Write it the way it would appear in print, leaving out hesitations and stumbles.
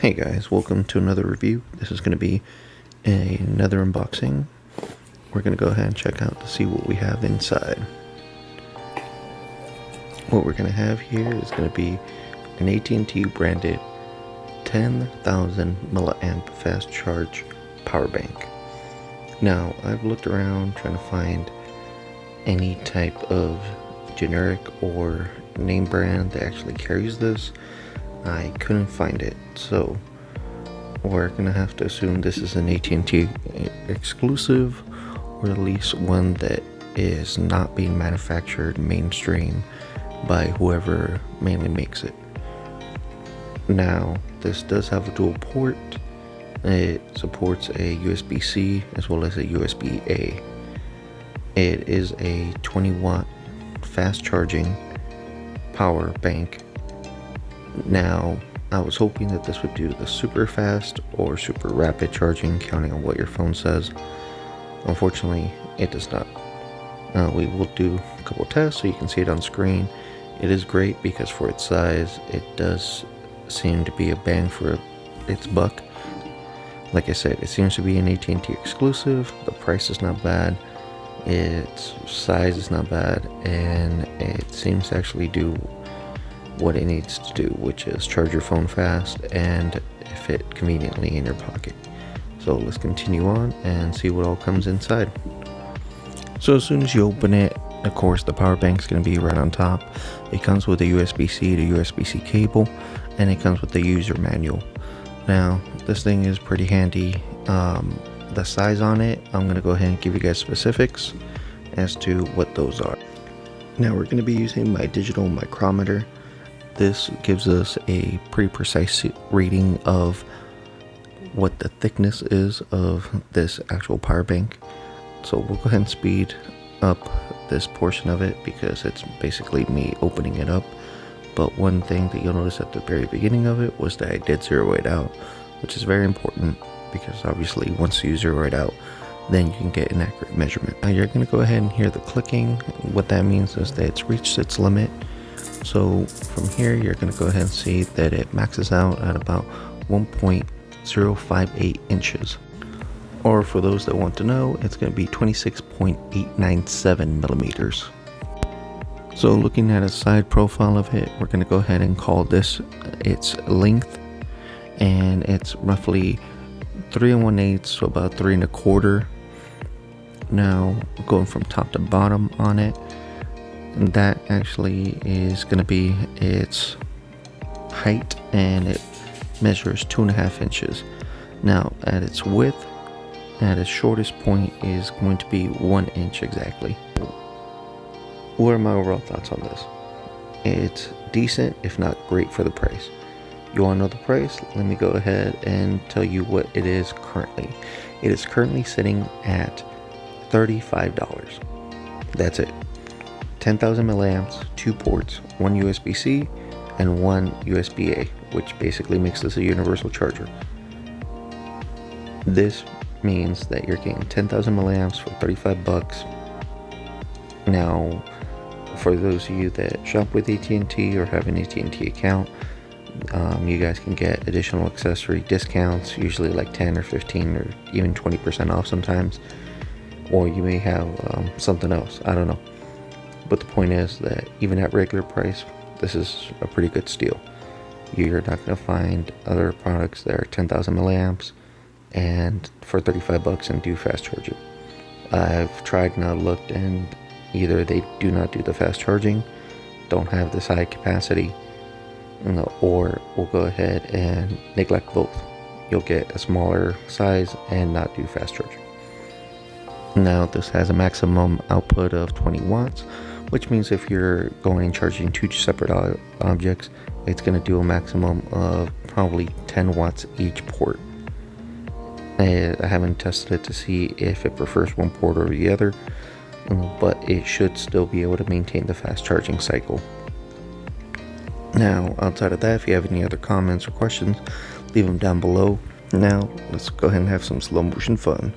Hey guys, welcome to another review. This is going to be another unboxing. We're going to go ahead and check out to see what we have inside. What we're going to have here is going to be an AT&T branded 10,000 milliamp fast charge power bank. Now, I've looked around trying to find any type of generic or name brand that actually carries this. I couldn't find it, so we're gonna have to assume this is an AT&T exclusive, or at least one that is not being manufactured mainstream by whoever mainly makes it. Now, this does have a dual port. It supports a USB-C as well as a USB-A. It is a 20-watt fast charging power bank. Now, I was hoping that this would do the super fast or super rapid charging, counting on what your phone says. Unfortunately, it does not. We will do a couple tests so you can see it on screen. It is great because for its size, it does seem to be a bang for its buck. Like I said, it seems to be an AT&T exclusive. The price is not bad. Its size is not bad, and it seems to actually do what it needs to do, which is charge your phone fast and fit conveniently in your pocket. So let's continue on and see what all comes inside. So as soon as you open it, of course the power bank is going to be right on top. It comes with a USB-C to USB-C cable, and it comes with the user manual. Now this thing is pretty handy. The size on it, I'm going to go ahead and give you guys specifics as to what those are. Now we're going to be using my digital micrometer. This gives us a pretty precise reading of what the thickness is of this actual power bank. So we'll go ahead and speed up this portion of it because it's basically me opening it up. But one thing that you'll notice at the very beginning of it was that I did zero it out, which is very important because obviously once you zero it out, then you can get an accurate measurement. Now you're going to go ahead and hear the clicking. What that means is that it's reached its limit. So from here, you're going to go ahead and see that it maxes out at about 1.058 inches. Or for those that want to know, it's going to be 26.897 millimeters. So looking at a side profile of it, we're going to go ahead and call this its length. And it's roughly 3 1/8, so about 3 1/4. Now going from top to bottom on it, that actually is going to be its height, and it measures 2.5 inches. Now at its width, at its shortest point, is going to be 1 inch exactly. What are my overall thoughts on this? It's decent, if not great, for the price. You want to know the price? Let me go ahead and tell you what it is currently. It is currently sitting at $35. That's it. 10,000 milliamps, 2 ports, 1 USB-C and 1 USB-A, which basically makes this a universal charger. This means that you're getting 10,000 milliamps for 35 bucks. Now, for those of you that shop with AT&T or have an AT&T account, you guys can get additional accessory discounts, usually like 10 or 15 or even 20% off sometimes, or you may have something else, I don't know. But the point is that even at regular price, this is a pretty good steal. You're not going to find other products that are 10,000 milliamps and for 35 bucks and do fast charging. I've tried and I've looked, and either they do not do the fast charging, don't have this high capacity, or we'll go ahead and neglect both. You'll get a smaller size and not do fast charging. Now this has a maximum output of 20 watts, which means if you're going and charging 2 separate objects, it's going to do a maximum of probably 10 watts each port. I haven't tested it to see if it prefers one port over the other, but it should still be able to maintain the fast charging cycle. Now, outside of that, if you have any other comments or questions, leave them down below. Now, let's go ahead and have some slow motion fun.